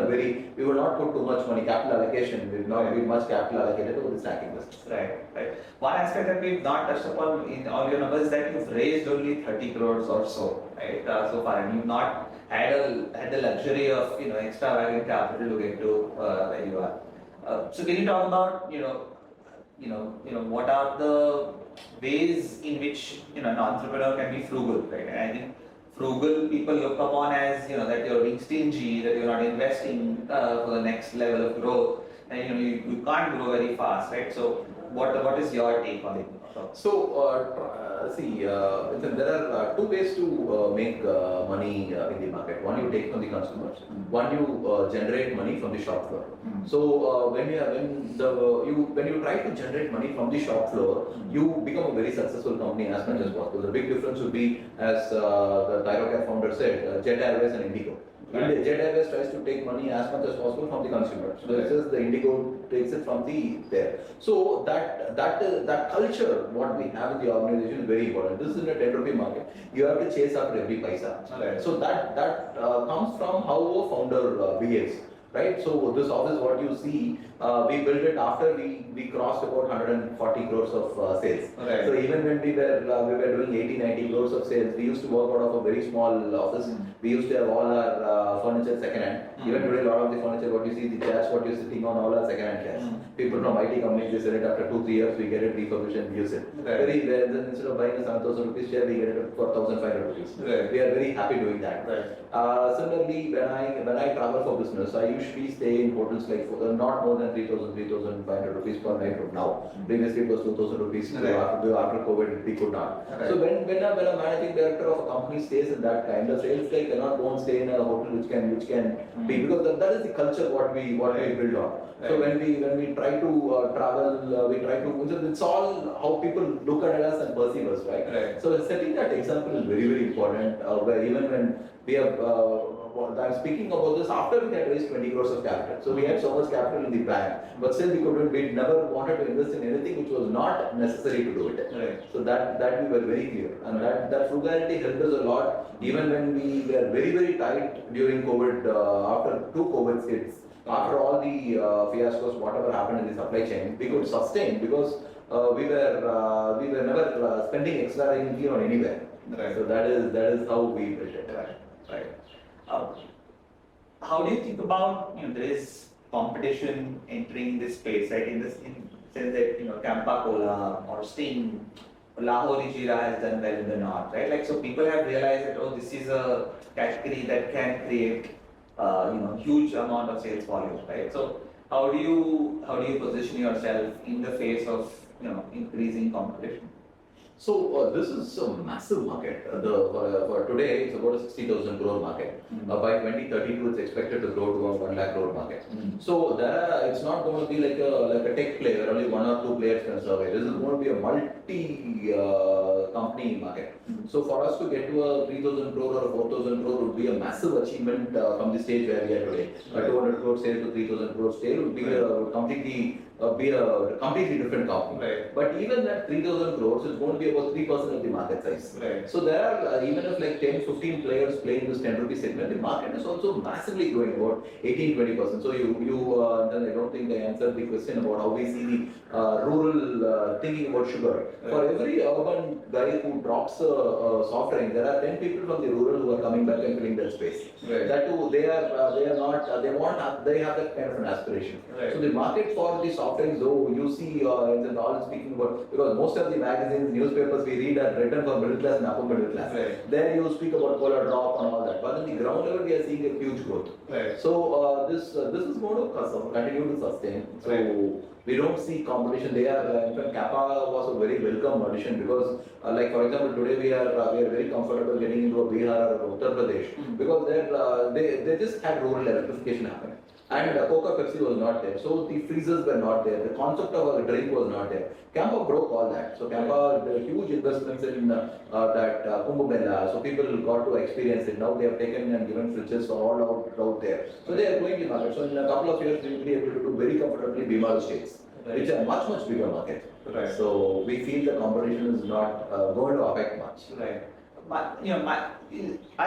A: we will not put too much money. Capital allocation will not be much capital allocated to the snacking business.
B: Right. One aspect that we've not touched upon in all your numbers is that you've raised only 30 crores or so, right? So far, and you've not had the luxury of extravagant capital to get to where you are. So can you talk about what are the ways in which an entrepreneur can be frugal, right? And I think frugal people look upon as that you're being stingy, that you're not investing for the next level of growth, and you can't grow very fast, right? So what is your take on it?
A: So there are two ways to make money in the market. One you take from the consumers. One you generate money from the shop floor. So when you try to generate money from the shop floor, you become a very successful company as much as possible. The big difference would be, as the Thyrocare founder said, Jet Airways and Indigo. Jet Airways tries to take money as much as possible from the consumer. So it says the Indigo takes it from there. So that culture, what we have in the organization, is very important. This is in a 10 rupee market. You have to chase after every paisa. So that comes from how a founder behaves. Right, so this office, what you see, we built it after we crossed about 140 crores of sales. So even when we were doing 80-90 crores of sales, we used to work out of a very small office. We used to have all our furniture second-hand. Even today, a lot of the furniture, what you see, the chairs, what you're sitting on, all are second-hand chairs. People from IT companies, they sell it after 2-3 years, we get it refurbished and use it. Very rare. Then instead of buying a 7,000 rupees chair, we get it for 1,500 rupees. We are very happy doing that. Similarly, when I travel for business, I usually stay in hotels like not more than 3,500 rupees per night from now. Previously it was 2,000 rupees. After COVID, we could not. So when a managing director of a company stays in that kind of sales, like cannot go and stay in a hotel which can be, because that is the culture what we build on. So when we try to travel, we try to, it's all how people look at us and perceive us, right? So setting that example is very, very important. Where even when we have, I'm speaking about this after we had raised 20 crores of capital. So we had so much capital in the bank, but still we never wanted to invest in anything which was not necessary to do it. So that we were very clear, and that frugality helped us a lot, even when we were very, very tight during COVID, after 2 COVID hits. After all the fiascos, whatever happened in the supply chain, we could sustain because we were never spending extravagantly on anywhere. So that is how we built it.
B: Right. How do you think about there is competition entering this space, right? In sense that Campa Cola or Sting, Lahori Jeera has done well in the north, right? Like, so people have realized that this is a category that can create huge amount of sales volume, right? So how do you position yourself in the face of increasing competition?
A: So this is a massive market. For today, it's about a 60,000 crore market. By 2032, it's expected to grow to a 1 lakh crore market. So it's not going to be like a tech play where only one or two players can survive. This is going to be a multi company market. So for us to get to a 3,000 crore or a 4,000 crore would be a massive achievement from the stage where we are today. A 200 crore sale to 3,000 crore sale would be a completely different company.
B: Right.
A: But even at 3,000 crores, it's going to be about 3% of the market size.
B: Right.
A: So there are, even if like 10, 15 players playing this 10 rupee segment, the market is also massively growing, about 18, 20%. So then I don't think I answered the question about how we see the rural thinking about sugar.
B: Right.
A: For every urban guy who drops a soft drink, there are 10 people from the rural who are coming back and filling that space.
B: Right.
A: That too, they have that kind of an aspiration.
B: Right.
A: So the market for the soft drinks, though you see in all speaking about, because most of the magazines, newspapers we read are written for middle class and upper middle class.
B: Right.
A: There you speak about cola drop and all that, but in the ground level we are seeing a huge growth.
B: Right.
A: So this is going to continue to sustain. So
B: Right.
A: we don't see competition. They are in fact Kappa was a very welcome addition because like for example today we are very comfortable getting into a Bihar or Uttar Pradesh because they just had rural electrification happening. And Coca Pepsi was not there, so the freezers were not there. The concept of a drink was not there. Campa broke all that. So Campa did huge investments in that Kumbh Mela. So people got to experience it. Now they have taken and given fridges all out there. So they are going to market. So in a couple of years we will be able to do very comfortably Bimar states,
B: Right.
A: which are much bigger market.
B: Right.
A: So we feel the competition is not going to affect much.
B: Right. I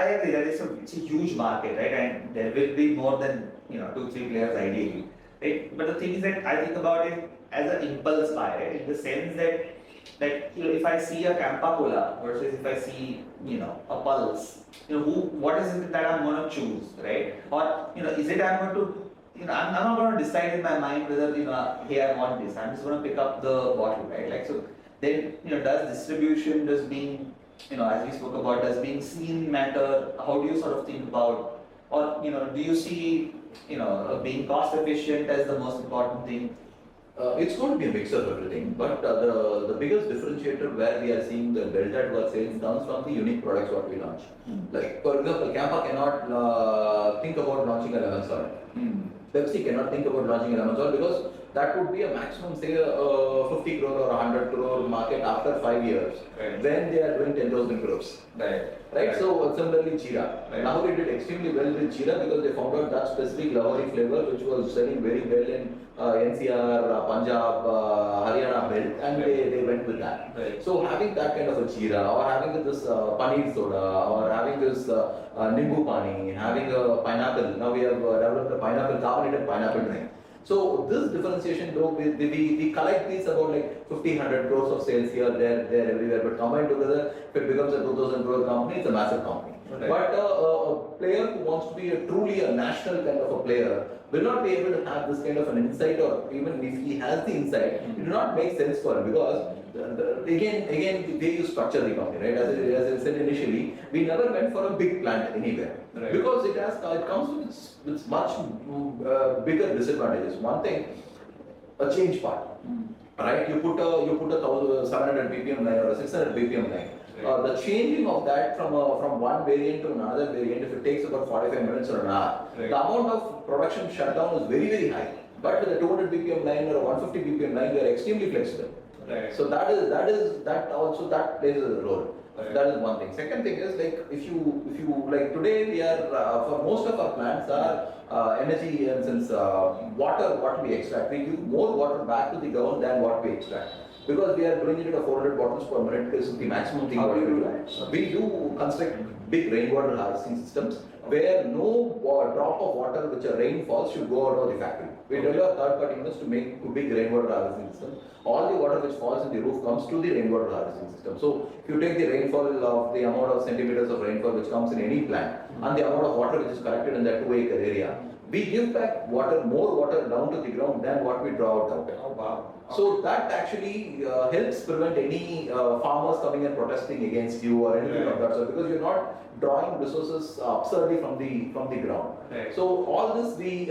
B: agree that it's a huge market, right? And there will be more than 2-3 players ideally, right? But the thing is that I think about it as an impulse buy, right? In the sense that if I see a Campa Cola versus if I see a Pulse, what is it that I'm going to choose, right? Or is it I'm going to I'm not going to decide in my mind whether hey, I want this. I'm just going to pick up the bottle, right? Like so. Then does distribution, does being as we spoke about, does being seen matter? How do you sort of think about, or do you see being cost efficient as the most important thing?
A: It's going to be a mix of everything, but the biggest differentiator where we are seeing the delta to our sales comes from the unique products what we launch. Like for example, Campa cannot think about launching a lemon salt. Pepsi cannot think about launching a lemon salt because that would be a maximum, say, 50 crore or 100 crore market after 5 years,
B: Right.
A: when they are doing 10,000 crores. Right? So similarly, Jeera.
B: Right.
A: Now they did extremely well with Jeera because they found out that specific Lahori flavor which was selling very well in NCR, Punjab, Haryana belt, and they went with that.
B: Right.
A: So having that kind of a Jeera, or having this paneer soda, or having this nimbu pani, having a pineapple. Now we have developed a pineapple carbonated pineapple drink. So this differentiation, though, we collect these about like 1,500 crores of sales here, there, everywhere. But combined together, if it becomes a 2,000 crore company, it's a massive company.
B: Right.
A: But a player who wants to be truly a national kind of a player will not be able to have this kind of an insight, or even if he has the insight, it will not make sense for him because again they use structure the company, right? As I said initially, we never went for a big plant anywhere.
B: Right.
A: Because it comes with much bigger disadvantages. One thing, a change part, right? You put a 700 BPM line or a 600 BPM line. The changing of that from one variant to another variant, if it takes about 45 minutes or an hour,
B: Right.
A: the amount of production shutdown is very high. But with a 200 BPM line or a 150 BPM line, we are extremely flexible.
B: Right.
A: So that plays a role.
B: Right.
A: That is one thing. Second thing is like if you like today we are for most of our plants are energy and since water what we extract, we give more water back to the ground than what we extract. Because we are doing it at 400 bottles per minute is the maximum thing.
B: How
A: what
B: do
A: we
B: you
A: do.
B: do that?
A: We do construct big rainwater harvesting systems where no drop of water which a rain falls should go out of the factory. We develop third-party units to make big rainwater harvesting systems. All the water which falls in the roof comes to the rainwater harvesting system. So if you take the rainfall of the amount of centimeters of rainfall which comes in any plant and the amount of water which is collected in that 2-acre area, we give back more water down to the ground than what we draw out.
B: Oh wow.
A: So that actually helps prevent any farmers coming and protesting against you or anything of that sort, because you're not drawing resources absurdly from the ground.
B: Right.
A: So all this we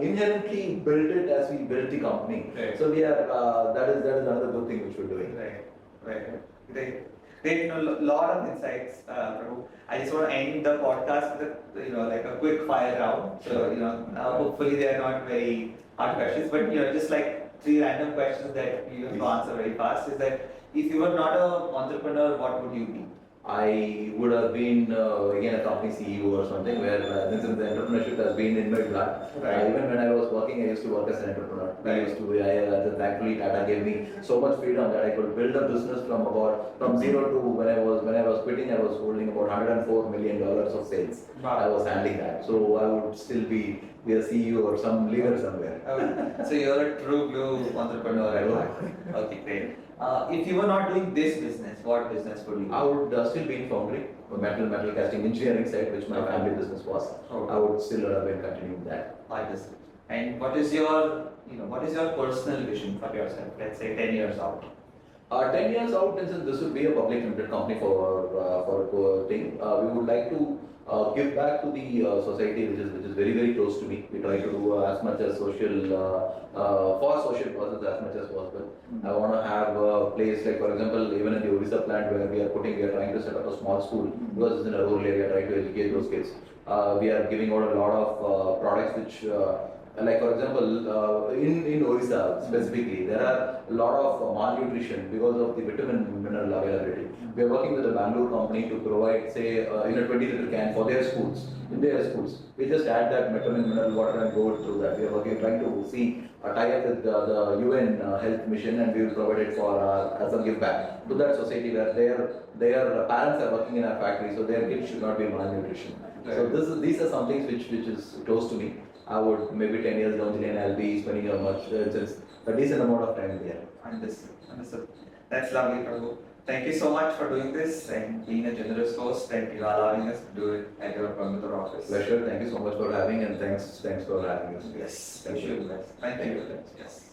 A: inherently built it as we built the company.
B: Right.
A: So we are that is another good thing which we're doing.
B: Right. Right. Great. Great. Lot of insights, Prabhu. I just want to end the podcast with like a quick fire round. So hopefully they are not very hard questions, but just like three random questions that you have to answer very fast. Is that if you were not an entrepreneur, what would you be?
A: I would have been again a company CEO or something where since the entrepreneurship has been in my blood.
B: Right.
A: Even when I was working, I used to work as an entrepreneur. Thankfully Tata gave me so much freedom that I could build a business from zero to when I was quitting, I was holding about $104 million of sales.
B: Wow.
A: I was handling that, so I would still be a CEO or some leader somewhere.
B: Okay. So you're a true blue entrepreneur at heart. Okay, great. If you were not doing this business, what business would you?
A: I would still be in foundry, metal casting engineering side, which my family business was.
B: Okay.
A: I would still have been continuing that.
B: Like this. And what is your personal vision for yourself? Let's say 10 years out.
A: 10 years out, since this would be a public limited company for thing, we would like to give back to the society, which is very very close to me. We try to do as much as social for social causes as much as possible. I want to have a place like, for example, even in the Odisha plant where we are trying to set up a small school because it's in a rural area, trying to educate those kids. We are giving out a lot of products which. Like for example, in Odisha specifically, there are a lot of malnutrition because of the vitamin mineral availability. We are working with a Bangalore company to provide, say, in a 20-liter can for their schools. In their schools, we just add that vitamin mineral water and go through that. We are trying to see a tie-up with the UN Health Mission, and we will provide it for as a give back to that society where their parents are working in our factory, so their kids should not be malnutrition.
B: Right.
A: So these are some things which is close to me. I would maybe 10 years down the line I'll be spending just a decent amount of time there.
B: Understood. That's lovely, Prabhu. Thank you so much for doing this and being a generous host and allowing us to do it at your Coimbatore office.
A: Pleasure. Thank you so much for having, and thanks for having us.
B: Yes,
A: Thank you.
B: Thank you. Yes.